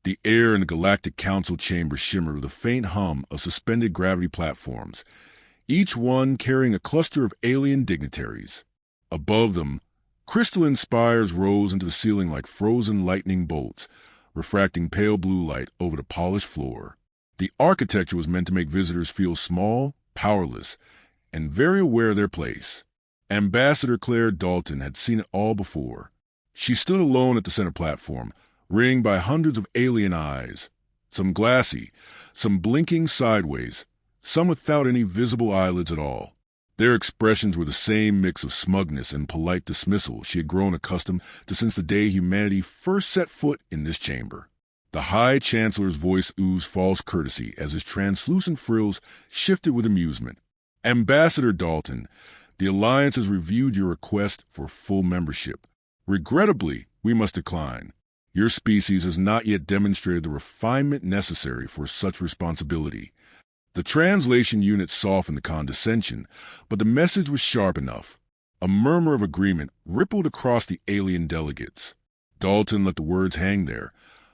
The air in the Galactic Council chamber shimmered with a faint hum of suspended gravity platforms, each one carrying a cluster of alien dignitaries. Above them, crystalline spires rose into the ceiling like frozen lightning bolts, refracting pale blue light over the polished floor. The architecture was meant to make visitors feel small, powerless, and very aware of their place. Ambassador Claire Dalton had seen it all before. She stood alone at the center platform, ringed by hundreds of alien eyes, some glassy, some blinking sideways, some without any visible eyelids at all. Their expressions were the same mix of smugness and polite dismissal she had grown accustomed to since the day humanity first set foot in this chamber. The High Chancellor's voice oozed false courtesy as his translucent frills shifted with amusement. Ambassador Dalton, the Alliance has reviewed your request for full membership. Regrettably, we must decline. Your species has not yet demonstrated the refinement necessary for such responsibility. The translation unit softened the condescension, but the message was sharp enough. A murmur of agreement rippled across the alien delegates. Dalton let the words hang there,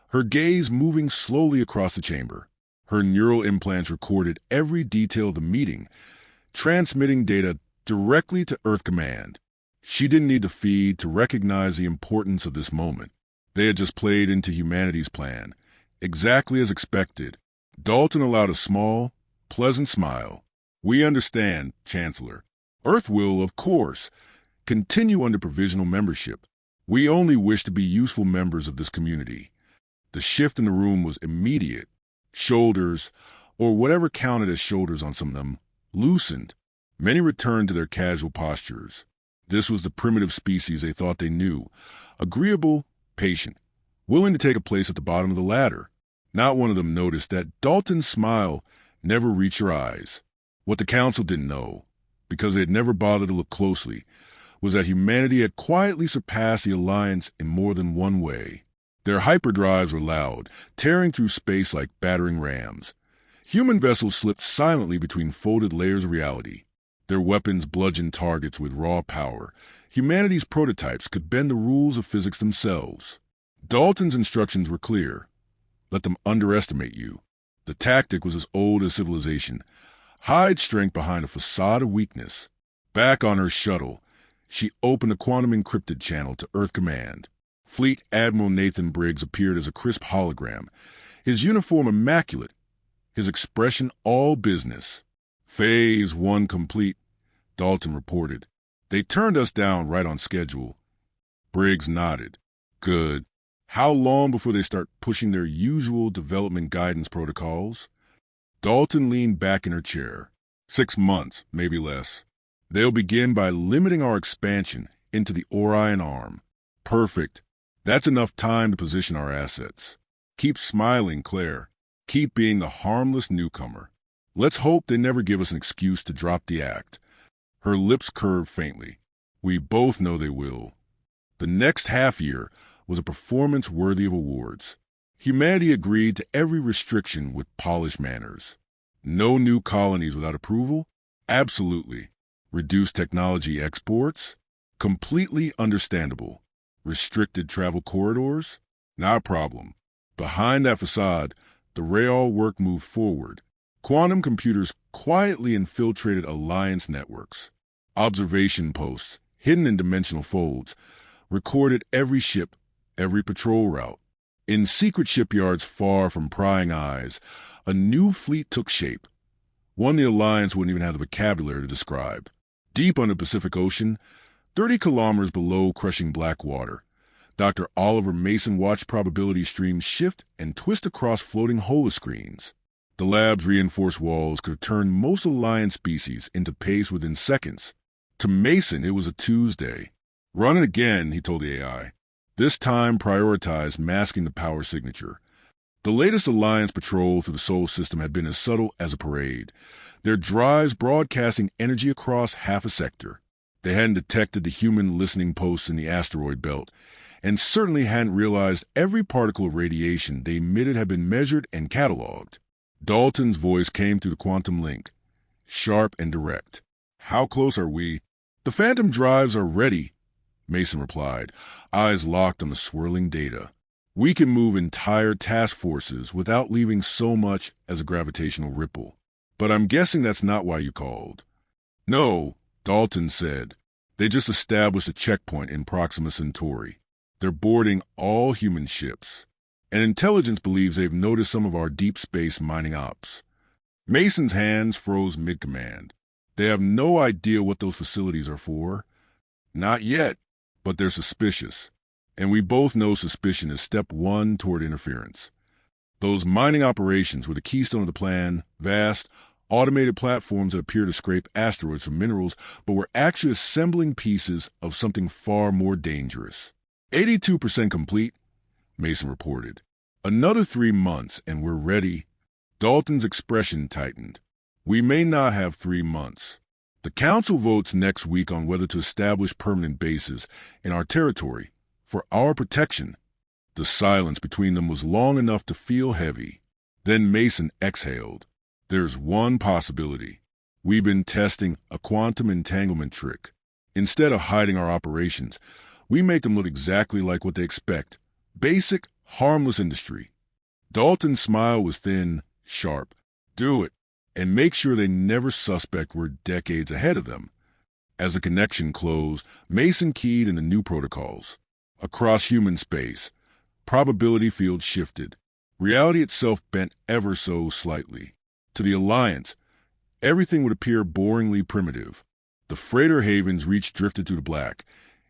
her gaze moving slowly across the chamber. Her neural implants recorded every detail of the meeting, transmitting data directly to Earth Command. She didn't need to feed to recognize the importance of this moment. They had just played into humanity's plan, exactly as expected. Dalton allowed a small, pleasant smile. We understand, Chancellor. Earth will, of course, continue under provisional membership. We only wish to be useful members of this community. The shift in the room was immediate. Shoulders, or whatever counted as shoulders on some of them, loosened. Many returned to their casual postures. This was the primitive species they thought they knew, agreeable, patient, willing to take a place at the bottom of the ladder. Not one of them noticed that Dalton's smile never reached her eyes. What the Council didn't know, because they had never bothered to look closely, was that humanity had quietly surpassed the Alliance in more than one way. Their hyperdrives were loud, tearing through space like battering rams. Human vessels slipped silently between folded layers of reality. Their weapons bludgeoned targets with raw power. Humanity's prototypes could bend the rules of physics themselves. Dalton's instructions were clear. Let them underestimate you. The tactic was as old as civilization. Hide strength behind a facade of weakness. Back on her shuttle, she opened a quantum-encrypted channel to Earth Command. Fleet Admiral Nathan Briggs appeared as a crisp hologram, his uniform immaculate, his expression all business. Phase 1 complete, Dalton reported. They turned us down right on schedule. Briggs nodded. Good. How long before they start pushing their usual development guidance protocols? Dalton leaned back in her chair. 6 months, maybe less. They'll begin by limiting our expansion into the Orion Arm. Perfect. That's enough time to position our assets. Keep smiling, Claire. Keep being the harmless newcomer. Let's hope they never give us an excuse to drop the act. Her lips curved faintly. We both know they will. The next half-year was a performance worthy of awards. Humanity agreed to every restriction with polished manners. No new colonies without approval? Absolutely. Reduced technology exports? Completely understandable. Restricted travel corridors? Not a problem. Behind that facade, the real work moved forward. Quantum computers quietly infiltrated Alliance networks. Observation posts, hidden in dimensional folds, recorded every ship, every patrol route. In secret shipyards far from prying eyes, a new fleet took shape. One the Alliance wouldn't even have the vocabulary to describe. Deep under the Pacific Ocean, 30 kilometers below crushing black water, Dr. Oliver Mason watched probability streams shift and twist across floating holoscreens. The lab's reinforced walls could turn most Alliance species into pace within seconds. To Mason, it was a Tuesday. Run it again, he told the AI. This time prioritized masking the power signature. The latest Alliance patrol through the solar system had been as subtle as a parade, their drives broadcasting energy across half a sector. They hadn't detected the human listening posts in the asteroid belt, and certainly hadn't realized every particle of radiation they emitted had been measured and cataloged. Dalton's voice came through the quantum link, sharp and direct. How close are we? The phantom drives are ready, Mason replied, eyes locked on the swirling data. We can move entire task forces without leaving so much as a gravitational ripple. But I'm guessing that's not why you called. No, Dalton said. They just established a checkpoint in Proxima Centauri. They're boarding all human ships. And intelligence believes they've noticed some of our deep space mining ops. Mason's hands froze mid-command. They have no idea what those facilities are for. Not yet, but they're suspicious. And we both know suspicion is step one toward interference. Those mining operations were the keystone of the plan, vast, automated platforms that appear to scrape asteroids for minerals, but were actually assembling pieces of something far more dangerous. 82% complete, Mason reported. Another 3 months and we're ready. Dalton's expression tightened. We may not have 3 months. The Council votes next week on whether to establish permanent bases in our territory for our protection. The silence between them was long enough to feel heavy. Then Mason exhaled. There's one possibility. We've been testing a quantum entanglement trick. Instead of hiding our operations, we make them look exactly like what they expect. Basic, harmless industry. Dalton's smile was thin, sharp. Do it, and make sure they never suspect we're decades ahead of them. As the connection closed, Mason keyed in the new protocols. Across human space, probability field shifted. Reality itself bent ever so slightly. To the Alliance, everything would appear boringly primitive. The freighter Haven's reach drifted through the black,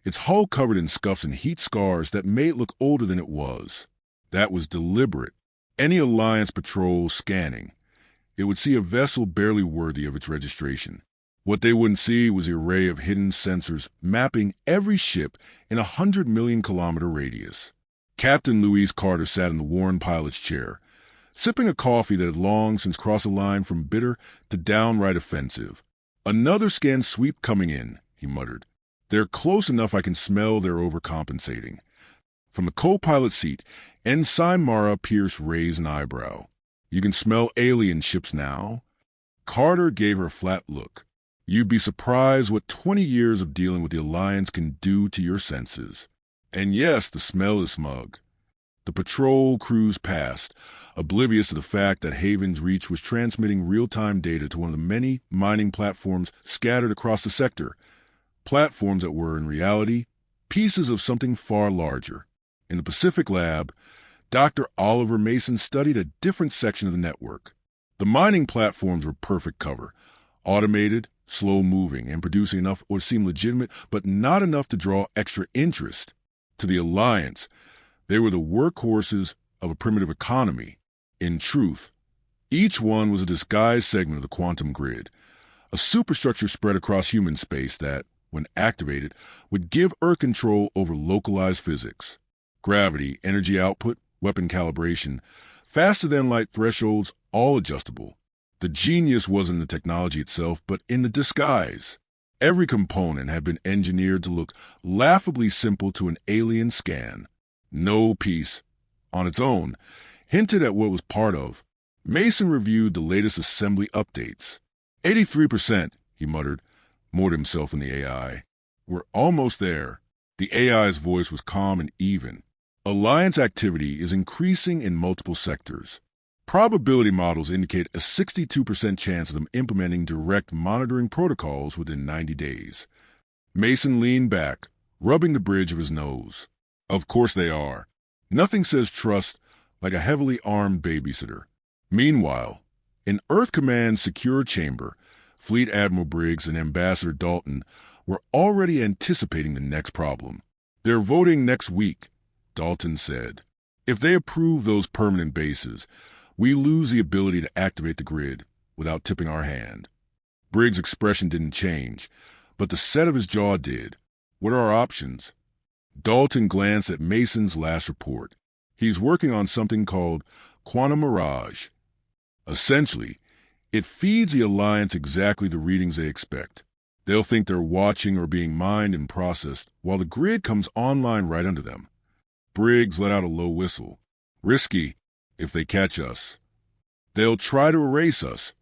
its hull covered in scuffs and heat scars that made it look older than it was. That was deliberate. Any Alliance patrol scanning, it would see a vessel barely worthy of its registration. What they wouldn't see was the array of hidden sensors mapping every ship in a 100-million-kilometer radius. Captain Louise Carter sat in the worn pilot's chair, sipping a coffee that had long since crossed a line from bitter to downright offensive. Another scan sweep coming in, he muttered. They're close enough I can smell they're overcompensating. From the co-pilot seat, Ensign Mara pierced Ray's an eyebrow. You can smell alien ships now? Carter gave her a flat look. You'd be surprised what 20 years of dealing with the Alliance can do to your senses. And yes, the smell is smug. The patrol cruised past, oblivious to the fact that Haven's Reach was transmitting real-time data to one of the many mining platforms scattered across the sector. Platforms that were, in reality, pieces of something far larger. In the Pacific Lab, Dr. Oliver Mason studied a different section of the network. The mining platforms were perfect cover, automated, slow-moving, and producing enough or seem legitimate, but not enough to draw extra interest. To the Alliance, they were the workhorses of a primitive economy. In truth, each one was a disguised segment of the quantum grid, a superstructure spread across human space that, when activated, would give Earth control over localized physics. Gravity, energy output, weapon calibration, faster-than-light thresholds, all adjustable. The genius wasn't in the technology itself, but in the disguise. Every component had been engineered to look laughably simple to an alien scan. No piece, on its own, hinted at what it was part of. Mason reviewed the latest assembly updates. 83%, he muttered, more to himself in the AI. We're almost there. The AI's voice was calm and even. Alliance activity is increasing in multiple sectors. Probability models indicate a 62% chance of them implementing direct monitoring protocols within 90 days. Mason leaned back, rubbing the bridge of his nose. Of course they are. Nothing says trust like a heavily armed babysitter. Meanwhile, in Earth Command's secure chamber, Fleet Admiral Briggs and Ambassador Dalton were already anticipating the next problem. They're voting next week, Dalton said. If they approve those permanent bases, we lose the ability to activate the grid without tipping our hand. Briggs' expression didn't change, but the set of his jaw did. What are our options? Dalton glanced at Mason's last report. He's working on something called Quantum Mirage. Essentially, it feeds the Alliance exactly the readings they expect. They'll think they're watching or being mined and processed while the grid comes online right under them. Briggs let out a low whistle. Risky, if they catch us. They'll try to erase us,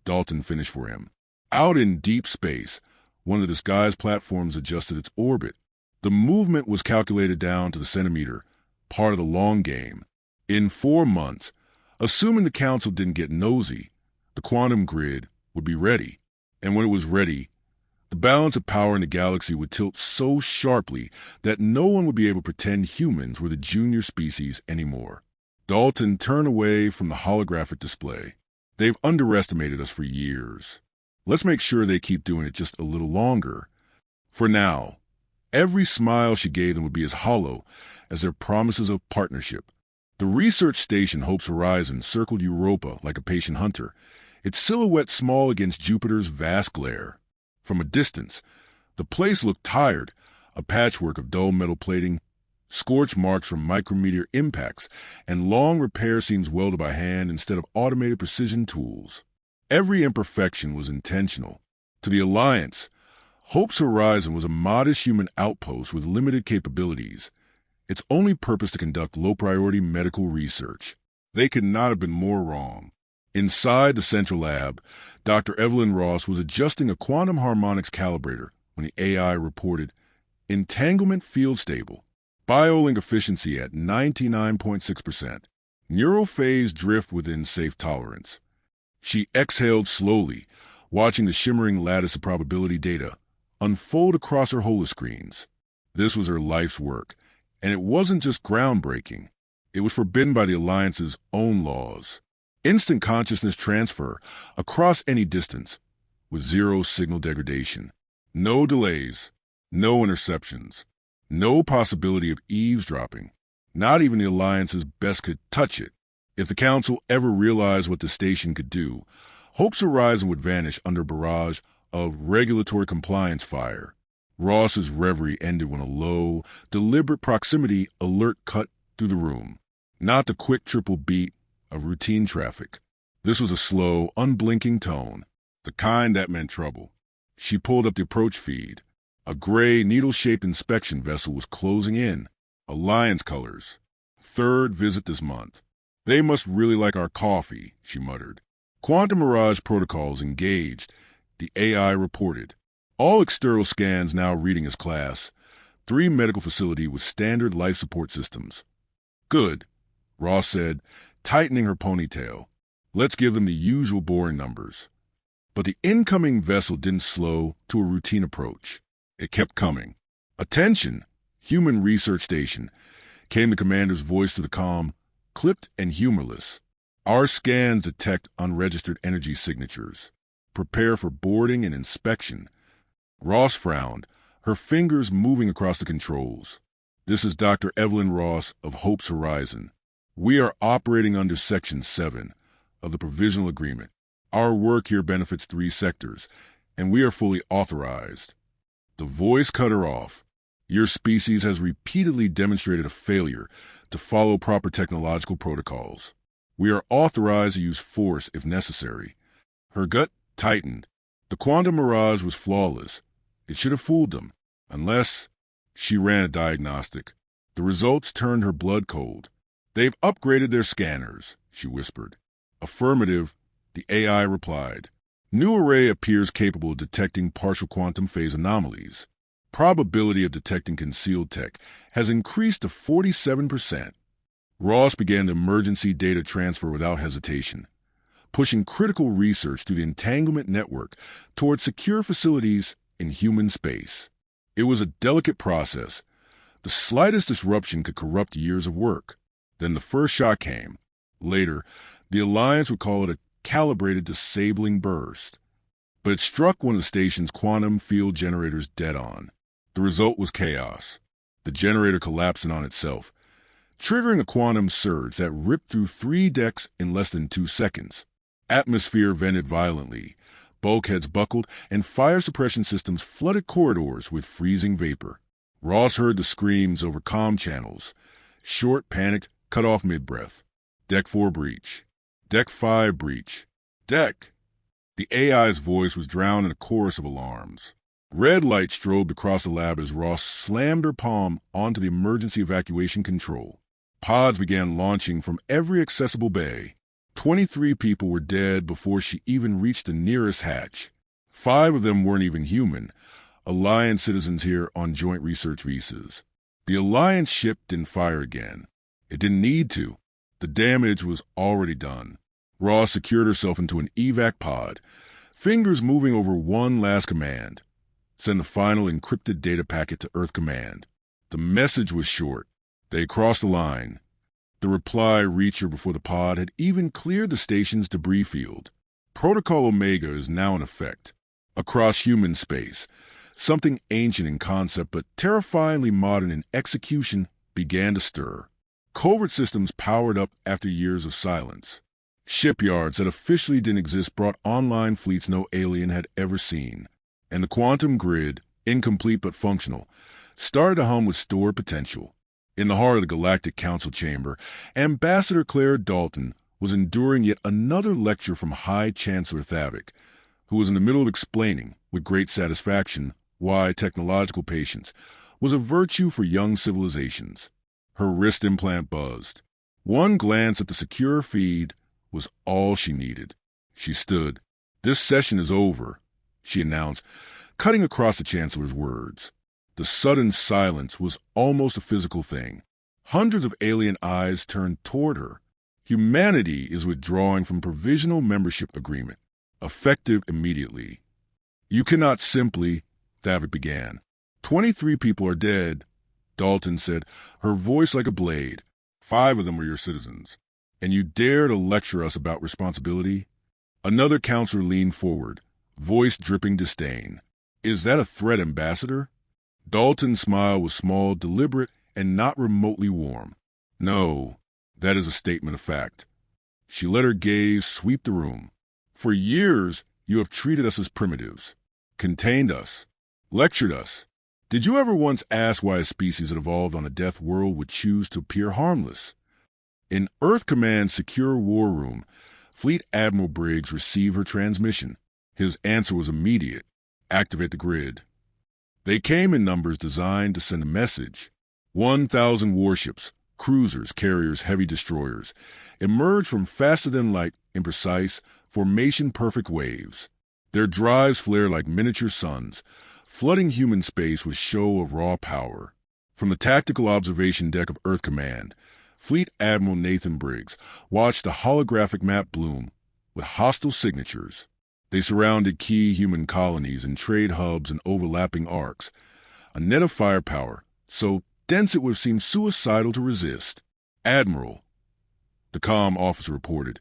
Dalton finished for him. Out in deep space, one of the disguised platforms adjusted its orbit. The movement was calculated down to the centimeter, part of the long game. In 4 months, assuming the Council didn't get nosy, the quantum grid would be ready. And when it was ready, the balance of power in the galaxy would tilt so sharply that no one would be able to pretend humans were the junior species anymore. Dalton turned away from the holographic display. They've underestimated us for years. Let's make sure they keep doing it just a little longer. For now, every smile she gave them would be as hollow as their promises of partnership. The research station Hope's Horizon circled Europa like a patient hunter, its silhouette small against Jupiter's vast glare. From a distance, the place looked tired, a patchwork of dull metal plating, scorch marks from micrometeor impacts, and long repair seams welded by hand instead of automated precision tools. Every imperfection was intentional. To the Alliance, Hope's Horizon was a modest human outpost with limited capabilities, its only purpose to conduct low-priority medical research. They could not have been more wrong. Inside the central lab, Dr. Evelyn Ross was adjusting a quantum harmonics calibrator when the AI reported entanglement field stable, biolink efficiency at 99.6%, neural phase drift within safe tolerance. She exhaled slowly, watching the shimmering lattice of probability data unfold across her holoscreens. This was her life's work, and it wasn't just groundbreaking. It was forbidden by the Alliance's own laws. Instant consciousness transfer across any distance with zero signal degradation. No delays, no interceptions, no possibility of eavesdropping. Not even the Alliance's best could touch it. If the Council ever realized what the station could do, Hope's Horizon would vanish under a barrage of regulatory compliance fire. Ross's reverie ended when a low, deliberate proximity alert cut through the room. Not the quick triple beat of routine traffic. This was a slow, unblinking tone, the kind that meant trouble. She pulled up the approach feed. A gray, needle-shaped inspection vessel was closing in. Alliance colors. 3rd visit this month. They must really like our coffee, she muttered. Quantum Mirage protocols engaged, the AI reported. All external scans now reading as class. 3 medical facility with standard life support systems. Good, Ross said, tightening her ponytail. Let's give them the usual boring numbers. But the incoming vessel didn't slow to a routine approach. It kept coming. Attention, Human Research Station, came the commander's voice through the comm, clipped and humorless. Our scans detect unregistered energy signatures. Prepare for boarding and inspection. Ross frowned, her fingers moving across the controls. This is Dr. Evelyn Ross of Hope's Horizon. We are operating under Section 7 of the Provisional Agreement. Our work here benefits 3 sectors, and we are fully authorized. The voice cut her off. Your species has repeatedly demonstrated a failure to follow proper technological protocols. We are authorized to use force if necessary. Her gut tightened. The quantum mirage was flawless. It should have fooled them. Unless she ran a diagnostic. The results turned her blood cold. They've upgraded their scanners, she whispered. Affirmative, the AI replied. New array appears capable of detecting partial quantum phase anomalies. Probability of detecting concealed tech has increased to 47%. Ross began the emergency data transfer without hesitation, pushing critical research through the entanglement network toward secure facilities in human space. It was a delicate process. The slightest disruption could corrupt years of work. Then the first shot came. Later, the Alliance would call it a calibrated disabling burst. But it struck one of the station's quantum field generators dead on. The result was chaos, the generator collapsing on itself, triggering a quantum surge that ripped through 3 decks in less than 2 seconds. Atmosphere vented violently, bulkheads buckled, and fire suppression systems flooded corridors with freezing vapor. Ross heard the screams over comm channels. Short, panicked, cut off mid-breath. Deck 4 breach. Deck 5 breach. Deck! The AI's voice was drowned in a chorus of alarms. Red light strobed across the lab as Ross slammed her palm onto the emergency evacuation control. Pods began launching from every accessible bay. 23 people were dead before she even reached the nearest hatch. 5 of them weren't even human, Alliance citizens here on joint research visas. The Alliance ship didn't fire again. It didn't need to. The damage was already done. Ross secured herself into an evac pod, fingers moving over one last command. Send the final encrypted data packet to Earth Command. The message was short. They had crossed the line. The reply reached her before the pod had even cleared the station's debris field. Protocol Omega is now in effect. Across human space, something ancient in concept but terrifyingly modern in execution began to stir. Covert systems powered up after years of silence. Shipyards that officially didn't exist brought online fleets no alien had ever seen. And the quantum grid, incomplete but functional, started to hum with stored potential. In the heart of the Galactic Council chamber, Ambassador Claire Dalton was enduring yet another lecture from High Chancellor Thavik, who was in the middle of explaining, with great satisfaction, why technological patience was a virtue for young civilizations. Her wrist implant buzzed. One glance at the secure feed was all she needed. She stood. "This session is over," she announced, cutting across the Chancellor's words. The sudden silence was almost a physical thing. Hundreds of alien eyes turned toward her. Humanity is withdrawing from provisional membership agreement, effective immediately. "You cannot simply," Thavik began. 23 people are dead," Dalton said, her voice like a blade. 5 of them are your citizens. And you dare to lecture us about responsibility? Another counselor leaned forward, voice dripping disdain. "Is that a threat, Ambassador?" Dalton's smile was small, deliberate, and not remotely warm. "No, that is a statement of fact." She let her gaze sweep the room. "For years, you have treated us as primitives, contained us, lectured us. Did you ever once ask why a species that evolved on a death world would choose to appear harmless?" In Earth Command's secure war room, Fleet Admiral Briggs received her transmission. His answer was immediate. "Activate the grid." They came in numbers designed to send a message. 1,000 warships, cruisers, carriers, heavy destroyers, emerged from faster-than-light, imprecise, formation-perfect waves. Their drives flared like miniature suns, flooding human space with show of raw power. From the tactical observation deck of Earth Command, Fleet Admiral Nathan Briggs watched the holographic map bloom with hostile signatures. They surrounded key human colonies and trade hubs and overlapping arcs, a net of firepower so dense it would seem suicidal to resist. "Admiral," the comm officer reported,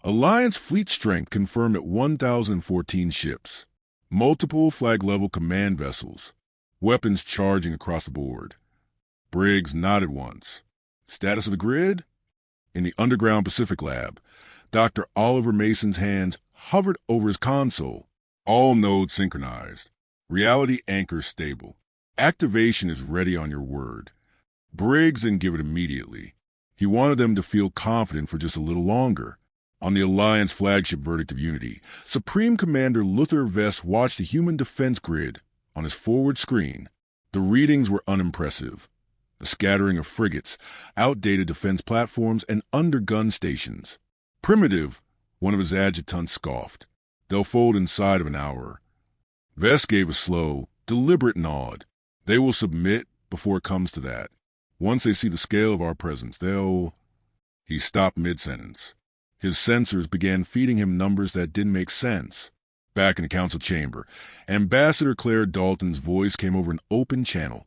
"Alliance fleet strength confirmed at 1,014 ships. Multiple flag-level command vessels, weapons charging across the board." Briggs nodded once. "Status of the grid?" In the underground Pacific lab, Dr. Oliver Mason's hands hovered over his console. "All nodes synchronized. Reality anchor stable. Activation is ready on your word." Briggs didn't give it immediately. He wanted them to feel confident for just a little longer. On the Alliance flagship Verdict of Unity, Supreme Commander Luther Vess watched the human defense grid on his forward screen. The readings were unimpressive. A scattering of frigates, outdated defense platforms, and undergun stations. "Primitive," one of his adjutants scoffed. "They'll fold inside of an hour." Vess gave a slow, deliberate nod. "They will submit before it comes to that. Once they see the scale of our presence, they'll—" He stopped mid-sentence. His sensors began feeding him numbers that didn't make sense. Back in the council chamber, Ambassador Claire Dalton's voice came over an open channel,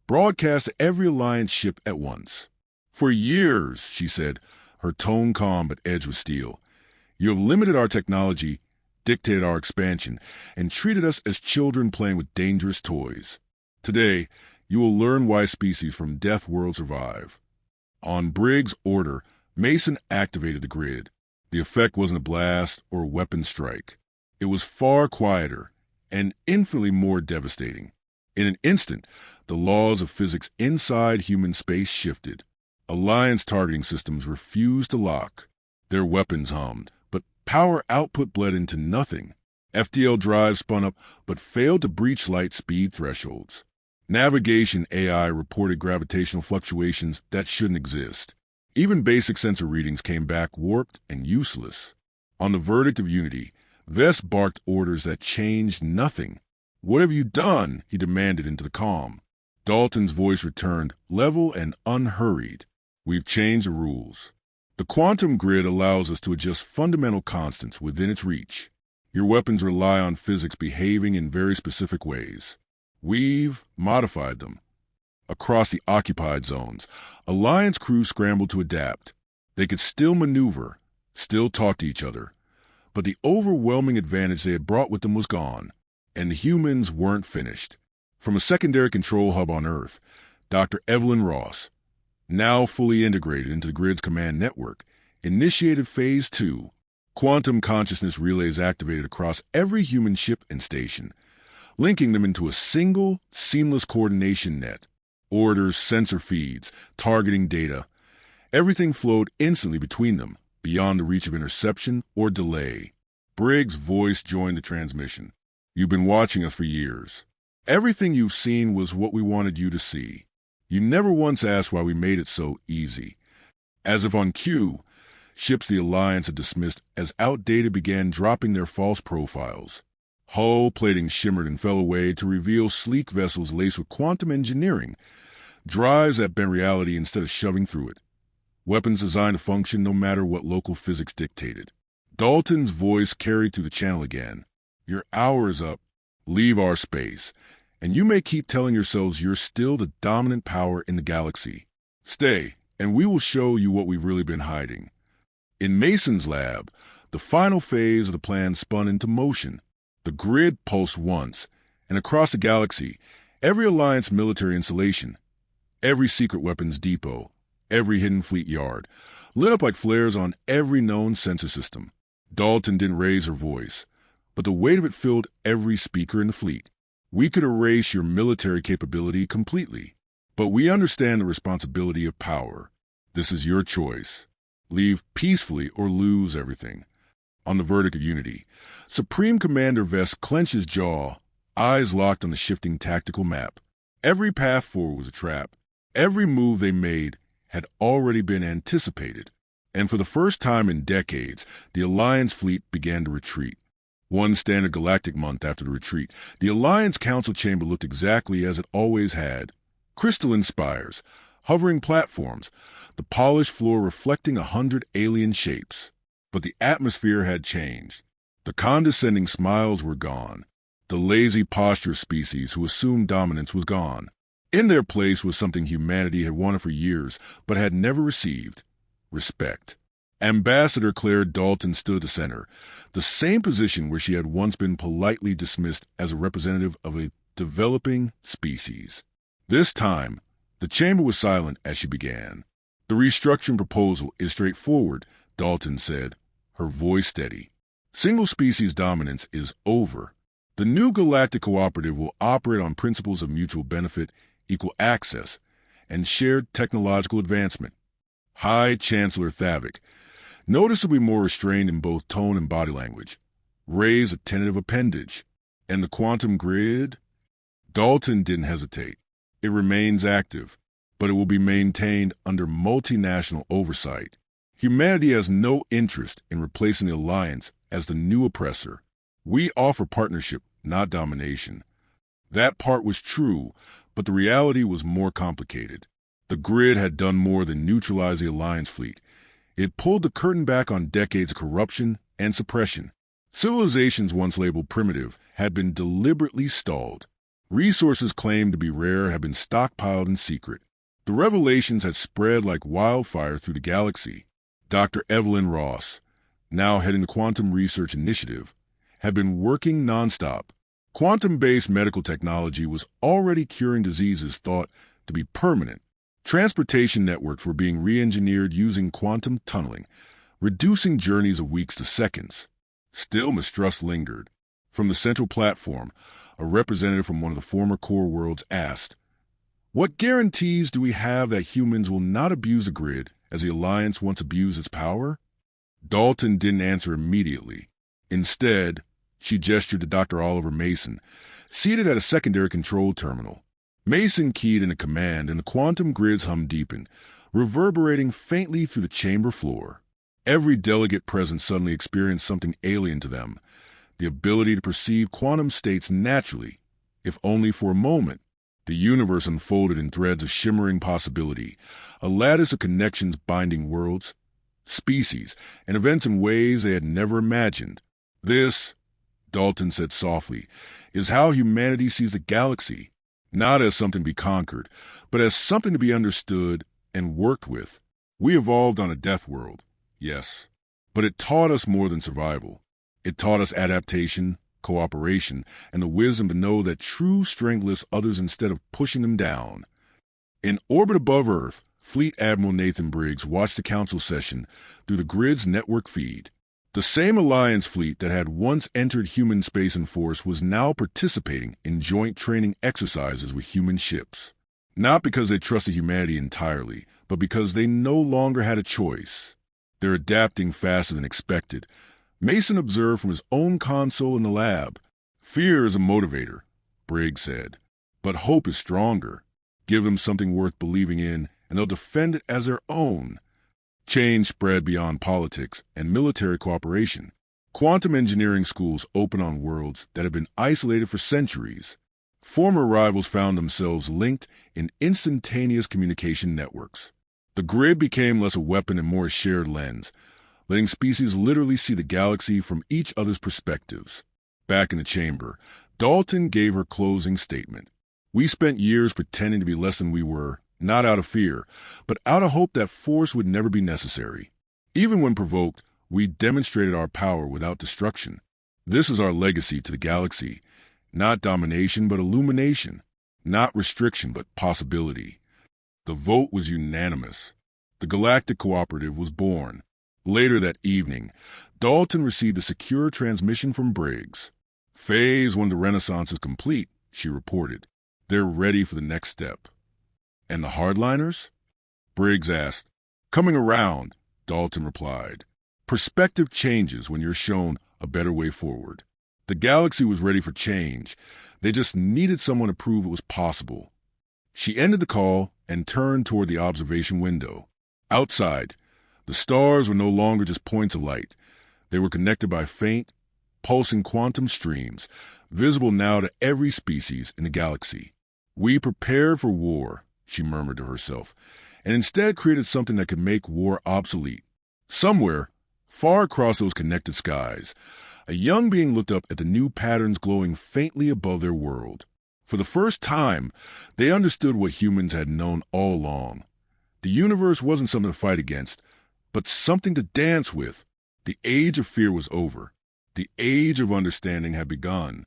broadcast to every Alliance ship at once. "For years," she said, her tone calm but edged with steel, "you have limited our technology, dictated our expansion, and treated us as children playing with dangerous toys. Today, you will learn why species from Deathworld survive." On Briggs' order, Mason activated the grid. The effect wasn't a blast or a weapon strike. It was far quieter and infinitely more devastating. In an instant, the laws of physics inside human space shifted. Alliance targeting systems refused to lock. Their weapons hummed, but power output bled into nothing. FTL drives spun up, but failed to breach light speed thresholds. Navigation AI reported gravitational fluctuations that shouldn't exist. Even basic sensor readings came back warped and useless. On the Verdict of Unity, Vess barked orders that changed nothing. "What have you done?" he demanded into the comm. Dalton's voice returned, level and unhurried. We've changed the rules. The quantum grid allows us to adjust fundamental constants within its reach. Your weapons rely on physics behaving in very specific ways. We've modified them. Across the occupied zones, Alliance crews scrambled to adapt. They could still maneuver, still talk to each other, but the overwhelming advantage they had brought with them was gone, and the humans weren't finished. From a secondary control hub on Earth, Dr. Evelyn Ross, now fully integrated into the grid's command network, initiated Phase 2. Quantum consciousness relays activated across every human ship and station, linking them into a single, seamless coordination net. Orders, sensor feeds, targeting data, everything flowed instantly between them, beyond the reach of interception or delay. Briggs' voice joined the transmission. You've been watching us for years. Everything you've seen was what we wanted you to see. You never once asked why we made it so easy. As if on cue, ships the Alliance had dismissed as outdated began dropping their false profiles. Hull plating shimmered and fell away to reveal sleek vessels laced with quantum engineering, drives that bent reality instead of shoving through it. Weapons designed to function no matter what local physics dictated. Dalton's voice carried through the channel again. Your hour is up. Leave our space. And you may keep telling yourselves you're still the dominant power in the galaxy. Stay, and we will show you what we've really been hiding. In Mason's lab, the final phase of the plan spun into motion. The grid pulsed once, and across the galaxy, every Alliance military installation, every secret weapons depot, every hidden fleet yard, lit up like flares on every known sensor system. Dalton didn't raise her voice, but the weight of it filled every speaker in the fleet. We could erase your military capability completely, but we understand the responsibility of power. This is your choice. Leave peacefully or lose everything. On the verdict of unity, Supreme Commander Vest clenched his jaw, eyes locked on the shifting tactical map. Every path forward was a trap. Every move they made had already been anticipated. And for the first time in decades, the Alliance fleet began to retreat. One standard galactic month after the retreat, the Alliance Council chamber looked exactly as it always had. Crystalline spires, hovering platforms, the polished floor reflecting 100 alien shapes. But the atmosphere had changed. The condescending smiles were gone. The lazy posture species who assumed dominance was gone. In their place was something humanity had wanted for years but had never received: respect. Ambassador Claire Dalton stood at the center, the same position where she had once been politely dismissed as a representative of a developing species. This time, the chamber was silent as she began. The restructuring proposal is straightforward, Dalton said, her voice steady. Single-species dominance is over. The new Galactic Cooperative will operate on principles of mutual benefit, equal access, and shared technological advancement. High Chancellor Thavik, noticeably more restrained in both tone and body language, raised a tentative appendage. And the quantum grid? Dalton didn't hesitate. It remains active, but it will be maintained under multinational oversight. Humanity has no interest in replacing the Alliance as the new oppressor. We offer partnership, not domination. That part was true, but the reality was more complicated. The grid had done more than neutralize the Alliance fleet. It pulled the curtain back on decades of corruption and suppression. Civilizations once labeled primitive had been deliberately stalled. Resources claimed to be rare had been stockpiled in secret. The revelations had spread like wildfire through the galaxy. Dr. Evelyn Ross, now heading the Quantum Research Initiative, had been working nonstop. Quantum-based medical technology was already curing diseases thought to be permanent. Transportation networks were being re-engineered using quantum tunneling, reducing journeys of weeks to seconds. Still, mistrust lingered. From the central platform, a representative from one of the former core worlds asked, "What guarantees do we have that humans will not abuse the grid as the Alliance once abused its power?" Dalton didn't answer immediately. Instead, she gestured to Dr. Oliver Mason, seated at a secondary control terminal. Mason keyed in a command, and the quantum grid's hum deepened, reverberating faintly through the chamber floor. Every delegate present suddenly experienced something alien to them, the ability to perceive quantum states naturally, if only for a moment. The universe unfolded in threads of shimmering possibility, a lattice of connections binding worlds, species, and events in ways they had never imagined. This, Dalton said softly, is how humanity sees the galaxy, not as something to be conquered, but as something to be understood and worked with. We evolved on a death world, yes, but it taught us more than survival. It taught us adaptation, cooperation, and the wisdom to know that true strength lifts others instead of pushing them down. In orbit above Earth, Fleet Admiral Nathan Briggs watched the council session through the grid's network feed. The same Alliance fleet that had once entered human space in force was now participating in joint training exercises with human ships. Not because they trusted humanity entirely, but because they no longer had a choice. They're adapting faster than expected. Mason observed from his own console in the lab. Fear is a motivator, Briggs said, but hope is stronger. Give them something worth believing in, and they'll defend it as their own. Change spread beyond politics and military cooperation. Quantum engineering schools open on worlds that have been isolated for centuries. Former rivals found themselves linked in instantaneous communication networks. The grid became less a weapon and more a shared lens, letting species literally see the galaxy from each other's perspectives. Back in the chamber, Dalton gave her closing statement. We spent years pretending to be less than we were, not out of fear, but out of hope that force would never be necessary. Even when provoked, we demonstrated our power without destruction. This is our legacy to the galaxy. Not domination, but illumination. Not restriction, but possibility. The vote was unanimous. The Galactic Cooperative was born. Later that evening, Dalton received a secure transmission from Briggs. Phase 1 of the Renaissance is complete, she reported. They're ready for the next step. And the hardliners? Briggs asked. Coming around, Dalton replied. Perspective changes when you're shown a better way forward. The galaxy was ready for change. They just needed someone to prove it was possible. She ended the call and turned toward the observation window. Outside, the stars were no longer just points of light. They were connected by faint, pulsing quantum streams, visible now to every species in the galaxy. We prepared for war, she murmured to herself, and instead created something that could make war obsolete. Somewhere, far across those connected skies, a young being looked up at the new patterns glowing faintly above their world. For the first time, they understood what humans had known all along. The universe wasn't something to fight against, but something to dance with. The age of fear was over. The age of understanding had begun.